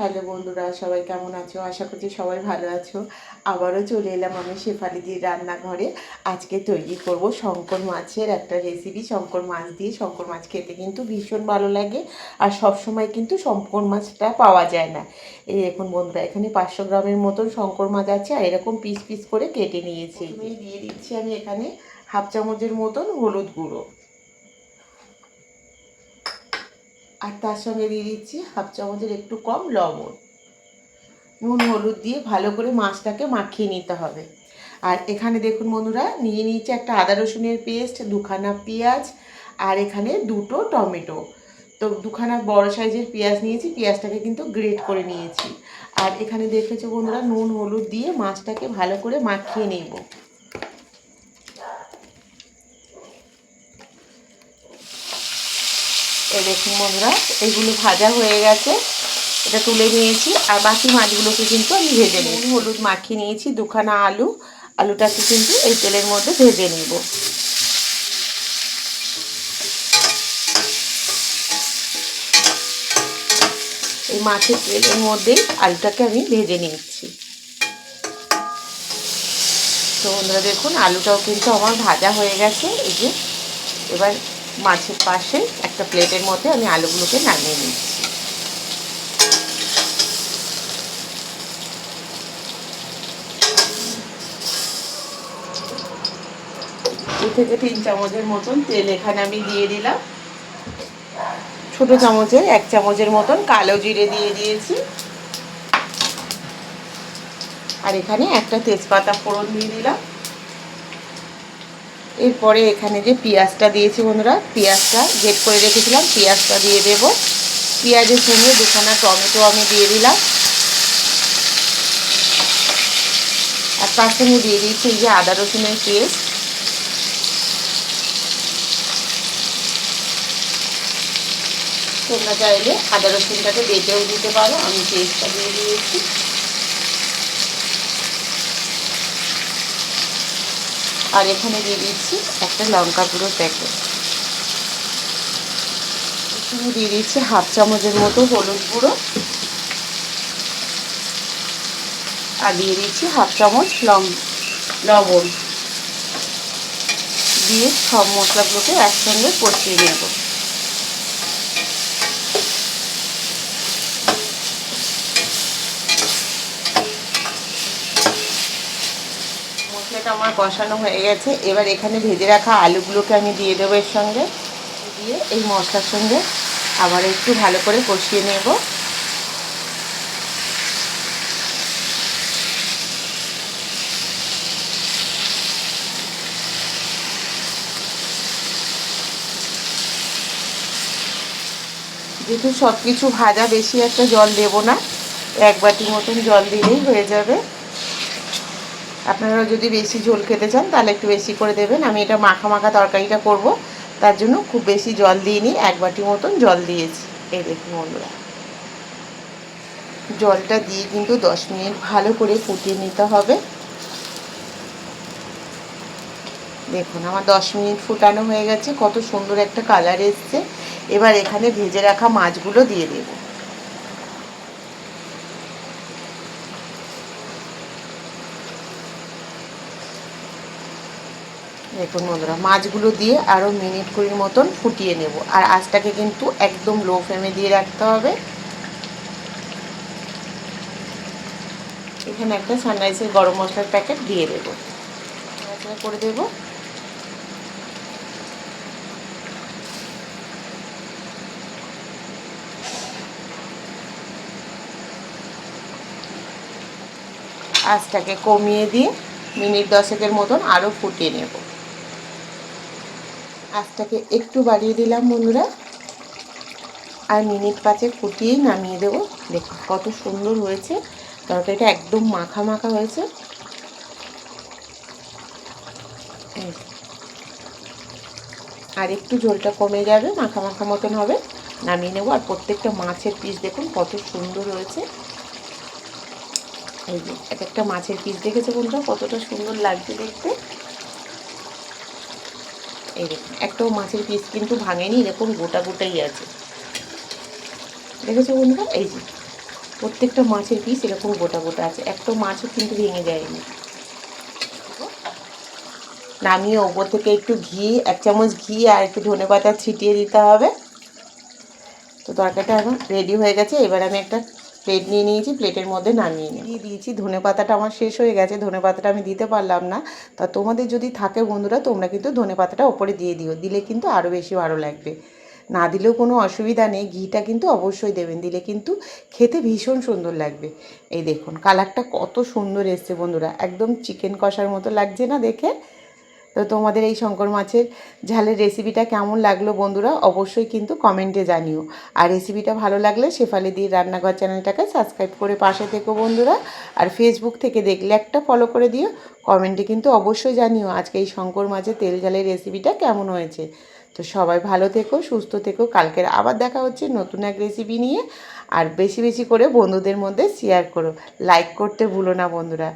Hello বন্ধুরা, সবাই কেমন আছো? আশা করছি সবাই ভালো আছো। আবারও চলে এলাম আমি শেফালি দিদির রান্নাঘরে। আজকে তৈরি করব শঙ্কর মাছের একটা রেসিপি। শঙ্কর মাছ দিয়ে শঙ্কর মাছ খেতে কিন্তু ভীষণ ভালো লাগে, আর সব সময় কিন্তু শঙ্কর মাছটা পাওয়া যায় না। এই দেখুন বন্ধুরা, এখানে 500 গ্রামের মতন শঙ্কর মাছ আছে, আর এরকম পিস পিস করে কেটে নিয়েছি। দিয়ে দিচ্ছি আমি এখানে হাফ চামচের মতন হলুদ গুঁড়ো, আর তার সঙ্গে দিয়ে দিচ্ছি হাফ চামচের একটু কম লবণ। নুন হলুদ দিয়ে ভালো করে মাছটাকে মাখিয়ে নিতে হবে। আর এখানে দেখুন বন্ধুরা, নিয়ে নিয়েছি একটা আদা রসুনের পেস্ট, দুখানা পেঁয়াজ, আর এখানে দুটো টমেটো। তো দুখানা বড় সাইজের পেঁয়াজ নিয়েছি, পেঁয়াজটাকে কিন্তু গ্রেট করে নিয়েছি। আর এখানে দেখেছো বন্ধুরা, নুন হলুদ দিয়ে মাছটাকে ভালো করে মাখিয়ে নেব। এই দেখুন বন্ধুরা, এগুলো ভাজা হয়ে গেছে, এটা তুলে নিয়েছি। আর বাকি মাছগুলোকে কিন্তু আমি ভেজে নিই। হলুদ মাখিয়ে নিয়েছি দুখানা আলুটাকে কিন্তু এই তেলের মধ্যে ভেজে নিব। এই মাছের তেলের মধ্যেই আলুটাকে আমি ভেজে নিচ্ছি। তো বন্ধুরা দেখুন, আলুটাও কিন্তু আমার ভাজা হয়ে গেছে। এই যে এবার মাছের পাশে একটা প্লেটের মধ্যে আমি আলুগুলোকে নামিয়ে নিচ্ছি। 2 থেকে 3 চামচের মতন তেল এখানে আমি দিয়ে দিলাম। ছোটো চামচের 1 চামচের মতন কালো জিরে দিয়ে দিয়েছি। আর এখানে একটা তেজপাতা ফোড়ন দিয়ে দিলাম। এরপরে এখানে যে পেঁয়াজটা দিয়েছি বন্ধুরা, পেঁয়াজটা গ্রেট করে রেখেছিলাম, পেঁয়াজটা দিয়ে দেব। পেঁয়াজের সঙ্গে দুখানা টমেটো আমি দিয়ে দিলাম। আর তার সঙ্গে দিয়ে দিয়েছি এই যে আদা রসুনের পেস্ট। তোমরা চাইলে আদা রসুনটাকে বেটেও দিতে পারো, আমি পেস্টটা দিয়ে দিয়েছি। আর এখানে দিয়ে দিচ্ছি একটা লঙ্কা গুঁড়োর প্যাকেট। এখানে দিয়ে দিচ্ছি হাফ চামচের মতো হলুদ গুঁড়ো, আর দিয়ে দিচ্ছি হাফ চামচ লবণ দিয়ে সব মশলাগুলোকে একসঙ্গে কষিয়ে নেব। মশলাটা আমার কষানো হয়ে গেছে। এবার এখানে ভেজে রাখা আলুগুলোকে আমি দিয়ে দেবো এর সঙ্গে, দিয়ে এই মশলার সঙ্গে আবার একটু ভালো করে কষিয়ে নেব। যেহেতু সব কিছু ভাজা, বেশি একটা জল দেব না, 1 বাটি মতন জল দিলেই হয়ে যাবে। আপনারা যদি বেশি ঝোল খেতে চান তাহলে একটু বেশি করে দেবেন। আমি এটা মাখা মাখা তরকারিটা করব, তার জন্য খুব বেশি জল দিইনি, 1 বাটি মতন জল দিয়েছি। এই দেখুন বন্ধুরা, জলটা দিয়ে কিন্তু 10 মিনিট ভালো করে ফুটিয়ে নিতে হবে। দেখুন আমার 10 মিনিট ফুটানো হয়ে গেছে, কত সুন্দর একটা কালার এসছে। এবার এখানে ভেজে রাখা মাছগুলো দিয়ে দেব। দেখুন বন্ধুরা, মাছগুলো দিয়ে আরও মিনিট 20 মতন ফুটিয়ে নেব। আর আঁচটাকে কিন্তু একদম লো ফ্লেমে দিয়ে রাখতে হবে। এখানে একটা সানরাইসের গরম মশলার প্যাকেট দিয়ে দেবো, করে দেবো। আঁচটাকে কমিয়ে দিয়ে মিনিট 10 মতন আরও ফুটিয়ে নেব। আঁচটাকে একটু বাড়িয়ে দিলাম বন্ধুরা, আর মিনিট 5 ফুটিয়েই নামিয়ে দেবো। দেখুন কত সুন্দর হয়েছে তরকারিটা, একদম মাখা মাখা হয়েছে। আর একটু ঝোলটা কমে যাবে, মাখা মাখা মতন হবে, নামিয়ে নেবো। আর প্রত্যেকটা মাছের পিস দেখুন কত সুন্দর হয়েছে। এই যে এক একটা মাছের পিস দেখেছে বন্ধুরা, কতটা সুন্দর লাগছে দেখতে। এই দেখুন একটাও মাছের পিস কিন্তু ভাঙেনি, এরকম গোটা গোটাই আছে, দেখেছো বন্ধুরা। এই যে প্রত্যেকটা মাছের পিস এরকম গোটা গোটা আছে, একটা মাছও কিন্তু ভেঙে যায়নি। নামিয়ে ওপর থেকে একটু ঘি, 1 চামচ ঘি আর একটু ধনেপাতা ছিটিয়ে দিতে হবে। তো তরকারিটা এখন রেডি হয়ে গেছে। এবার আমি একটা প্লেট নিয়ে নিয়েছি, প্লেটের মধ্যে নামিয়ে দিয়ে দিয়েছি। ধনেপাতাটা আমার শেষ হয়ে গেছে, ধনেপাতাটা আমি দিতে পারলাম না। তা তোমাদের যদি থাকে বন্ধুরা, তোমরা কিন্তু ধনেপাতাটা ওপরে দিয়ে দিও, দিলে কিন্তু আরও বেশি ভালো লাগবে। না দিলেও কোনো অসুবিধা নেই, ঘিটা কিন্তু অবশ্যই দেবেন, দিলে কিন্তু খেতে ভীষণ সুন্দর লাগবে। এই দেখুন কালারটা কত সুন্দর এসছে বন্ধুরা, একদম চিকেন কষার মতো লাগছে না দেখে? তো তোমাদের এই শঙ্কর মাছের ঝালের রেসিপিটা কেমন লাগলো বন্ধুরা, অবশ্যই কিন্তু কমেন্টে জানিও। আর রেসিপিটা ভালো লাগলে শেফালি দির রান্নাঘর চ্যানেলটাকে সাবস্ক্রাইব করে পাশে থেকো বন্ধুরা। আর ফেসবুক থেকে দেখলে একটা ফলো করে দিও। কমেন্টে কিন্তু অবশ্যই জানিও আজকে এই শঙ্কর মাছের তেল ঝালের রেসিপিটা কেমন হয়েছে। তো সবাই ভালো থেকো, সুস্থ থেকো, কালকের আবার দেখা হচ্ছে নতুন এক রেসিপি নিয়ে। আর বেশি বেশি করে বন্ধুদের মধ্যে শেয়ার করো, লাইক করতে ভুলো না বন্ধুরা।